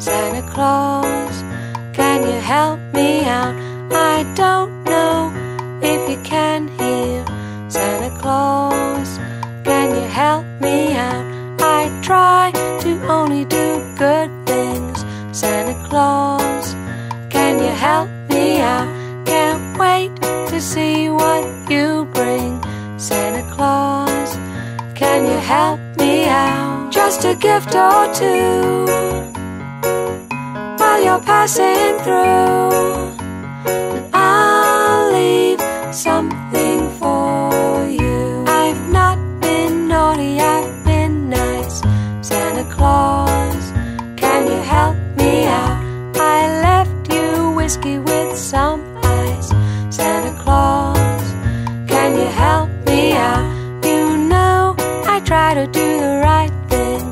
Santa Claus, can you help me out? I don't know if you can hear. Santa Claus, can you help me out? I try to only do good things. Santa Claus, can you help me out? Can't wait to see what you bring. Santa Claus, can you help me out? Just a gift or two while you're passing through, and I'll leave something for you. I've not been naughty, I've been nice. Santa Claus, can you help me out? I left you whiskey with some ice. Santa Claus, can you help me out? You know I try to do the right thing.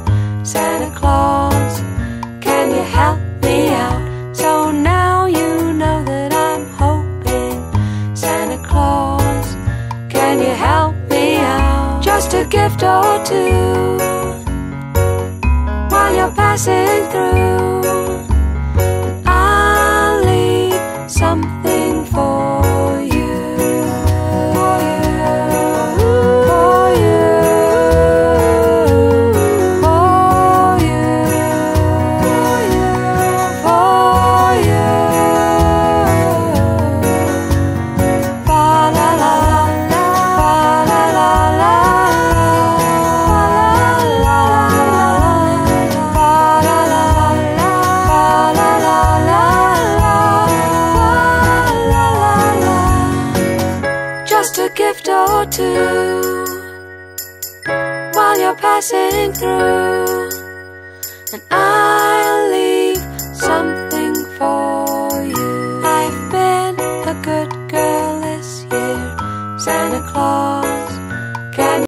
Santa Claus, can you help me out? So now you know that I'm hoping. Santa Claus, can you help me out? Just a gift or two while you're passing through, I'll leave something for you. For you, for you, for you, fa la la la, fa la la la, fa la la la, fa la la la, just a gift or two while you're passing through, and